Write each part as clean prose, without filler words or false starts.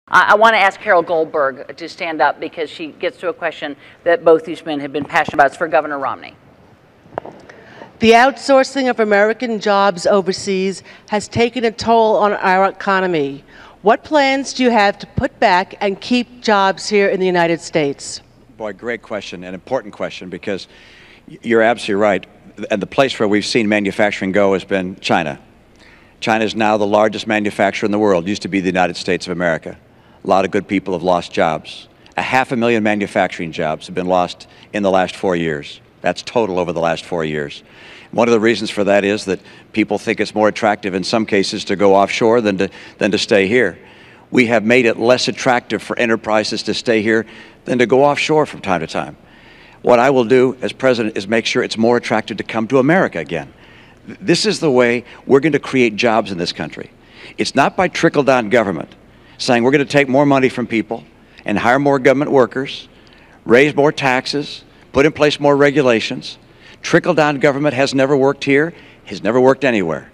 I want to ask Carol Goldberg to stand up because she gets to a question that both these men have been passionate about. It's for Governor Romney. The outsourcing of American jobs overseas has taken a toll on our economy. What plans do you have to put back and keep jobs here in the United States? Boy, great question, an important question, because you're absolutely right. And the place where we've seen manufacturing go has been China. China is now the largest manufacturer in the world. It used to be the United States of America. A lot of good people have lost jobs. 500,000 manufacturing jobs have been lost in the last 4 years. That's total over the last 4 years. One of the reasons for that is that people think it's more attractive in some cases to go offshore than to stay here. We have made it less attractive for enterprises to stay here than to go offshore from time to time. What I will do as president is make sure it's more attractive to come to America again. This is the way we're going to create jobs in this country. It's not by trickle-down government, saying we're going to take more money from people and hire more government workers, raise more taxes, put in place more regulations. Trickle-down government has never worked here, has never worked anywhere.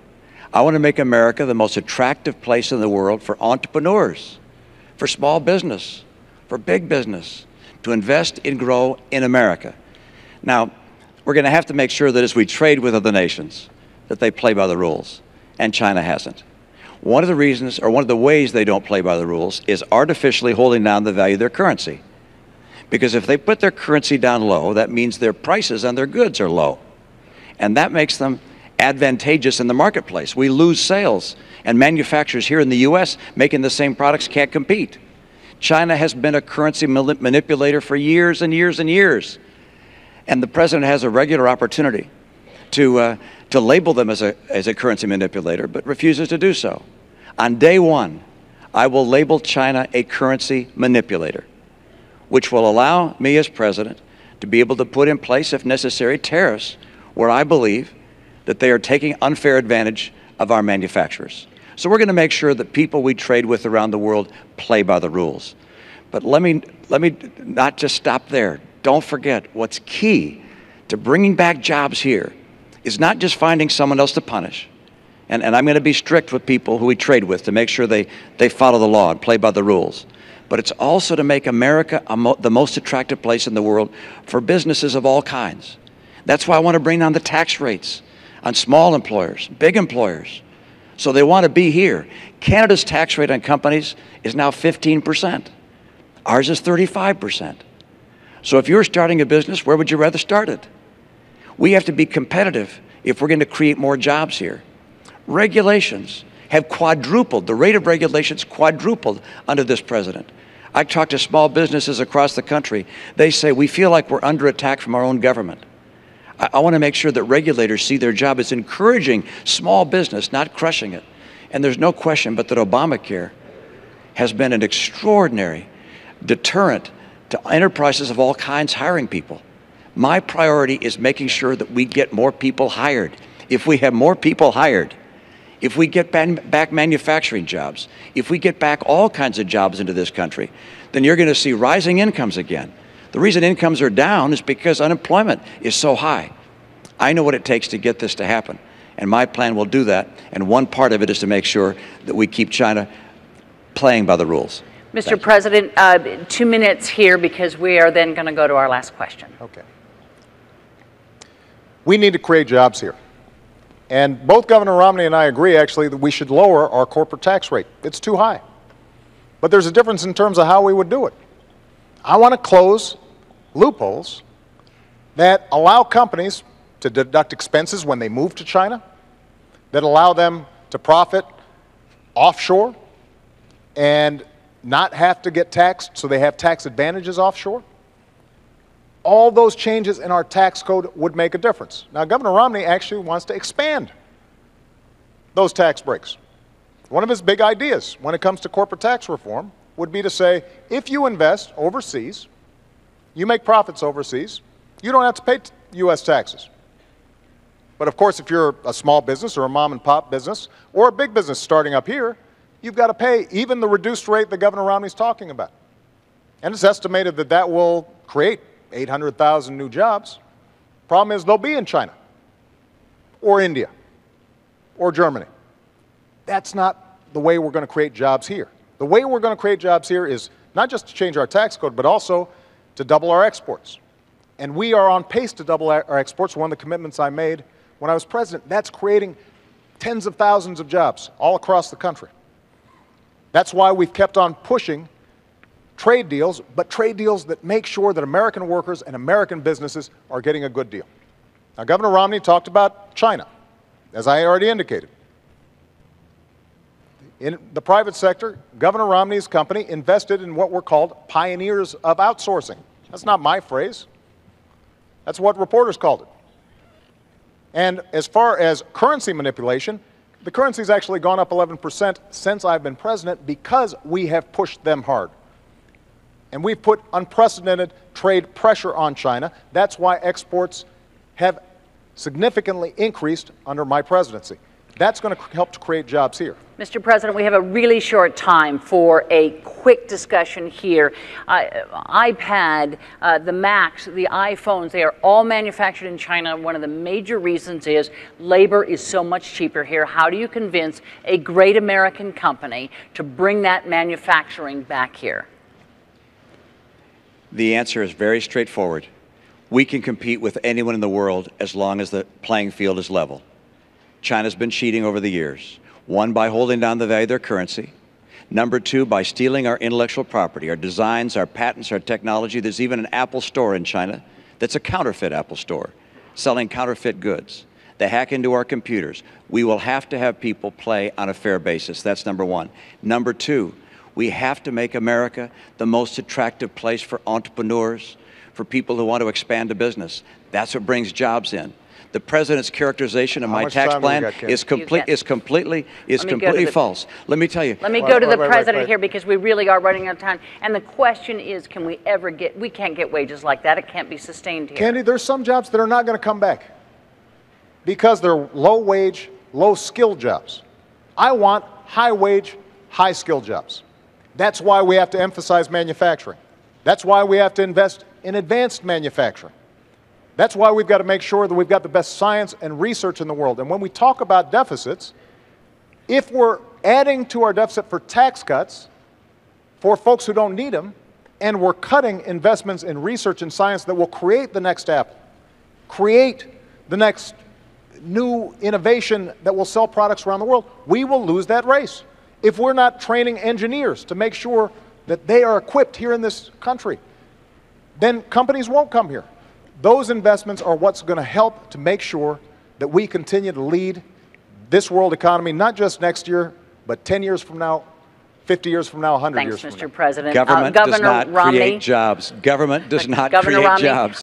I want to make America the most attractive place in the world for entrepreneurs, for small business, for big business, to invest and grow in America. Now, we're going to have to make sure that as we trade with other nations, that they play by the rules, and China hasn't. One of the reasons, or one of the ways they don't play by the rules, is artificially holding down the value of their currency. Because if they put their currency down low, that means their prices on their goods are low. And that makes them advantageous in the marketplace. We lose sales, and manufacturers here in the U.S. making the same products can't compete. China has been a currency manipulator for years and years and years. And the president has a regular opportunity to label them as a currency manipulator, but refuses to do so. On day one, I will label China a currency manipulator, which will allow me as president to be able to put in place, if necessary, tariffs where I believe that they are taking unfair advantage of our manufacturers. So we're going to make sure that people we trade with around the world play by the rules. But let me not just stop there. Don't forget, what's key to bringing back jobs here is not just finding someone else to punish. And I'm going to be strict with people who we trade with to make sure they follow the law and play by the rules. But it's also to make America the most attractive place in the world for businesses of all kinds. That's why I want to bring down the tax rates on small employers, big employers, so they want to be here. Canada's tax rate on companies is now 15%. Ours is 35%. So if you're starting a business, where would you rather start it? We have to be competitive if we're going to create more jobs here. Regulations have quadrupled. The rate of regulations quadrupled under this president. I talk to small businesses across the country. They say, we feel like we're under attack from our own government. I want to make sure that regulators see their job as encouraging small business, not crushing it. And there's no question but that Obamacare has been an extraordinary deterrent to enterprises of all kinds hiring people. My priority is making sure that we get more people hired. If we have more people hired, if we get back manufacturing jobs, if we get back all kinds of jobs into this country, then you're going to see rising incomes again. The reason incomes are down is because unemployment is so high. I know what it takes to get this to happen, and my plan will do that, and one part of it is to make sure that we keep China playing by the rules. Mr. President, 2 minutes here because we are then going to go to our last question. Okay. We need to create jobs here. And both Governor Romney and I agree, actually, that we should lower our corporate tax rate. It's too high. But there's a difference in terms of how we would do it. I want to close loopholes that allow companies to deduct expenses when they move to China, that allow them to profit offshore and not have to get taxed, so they have tax advantages offshore. All those changes in our tax code would make a difference. Now, Governor Romney actually wants to expand those tax breaks. One of his big ideas when it comes to corporate tax reform would be to say, if you invest overseas, you make profits overseas, you don't have to pay U.S. taxes. But of course, if you're a small business or a mom and pop business or a big business starting up here, you've got to pay even the reduced rate that Governor Romney's talking about. And it's estimated that that will create 800,000 new jobs. Problem is, they'll be in China or India or Germany. That's not the way we're going to create jobs here. The way we're going to create jobs here is not just to change our tax code, but also to double our exports. And we are on pace to double our exports, one of the commitments I made when I was president. That's creating tens of thousands of jobs all across the country. That's why we've kept on pushing trade deals, but trade deals that make sure that American workers and American businesses are getting a good deal. Now, Governor Romney talked about China, as I already indicated. In the private sector, Governor Romney's company invested in what were called pioneers of outsourcing. That's not my phrase. That's what reporters called it. And as far as currency manipulation, the currency's actually gone up 11% since I've been president because we have pushed them hard. And we've put unprecedented trade pressure on China. That's why exports have significantly increased under my presidency. That's going to help to create jobs here. Mr. President, we have a really short time for a quick discussion here. iPad, the Macs, the iPhones, they are all manufactured in China. One of the major reasons is labor is so much cheaper here. How do you convince a great American company to bring that manufacturing back here? The answer is very straightforward. We can compete with anyone in the world as long as the playing field is level. China's been cheating over the years. One, by holding down the value of their currency. Number two, by stealing our intellectual property, our designs, our patents, our technology. There's even an Apple store in China that's a counterfeit Apple store, selling counterfeit goods. They hack into our computers. We will have to have people play on a fair basis. That's number one. Number two, we have to make America the most attractive place for entrepreneurs, for people who want to expand a business. That's what brings jobs in. The president's characterization of my tax plan is completely false. Let me tell you. Let me go to the president here because we really are running out of time. And the question is, can we ever get, we can't get wages like that. It can't be sustained here. Candy, there's some jobs that are not going to come back because they're low-wage, low-skill jobs. I want high-wage, high-skill jobs. That's why we have to emphasize manufacturing. That's why we have to invest in advanced manufacturing. That's why we've got to make sure that we've got the best science and research in the world. And when we talk about deficits, if we're adding to our deficit for tax cuts for folks who don't need them, and we're cutting investments in research and science that will create the next Apple, create the next new innovation that will sell products around the world, we will lose that race. If we're not training engineers to make sure that they are equipped here in this country, then companies won't come here. Those investments are what's going to help to make sure that we continue to lead this world economy, not just next year, but 10 years from now, 50 years from now, 100 years from now. Thanks, Mr. President. Government does not create jobs. Government does not create jobs.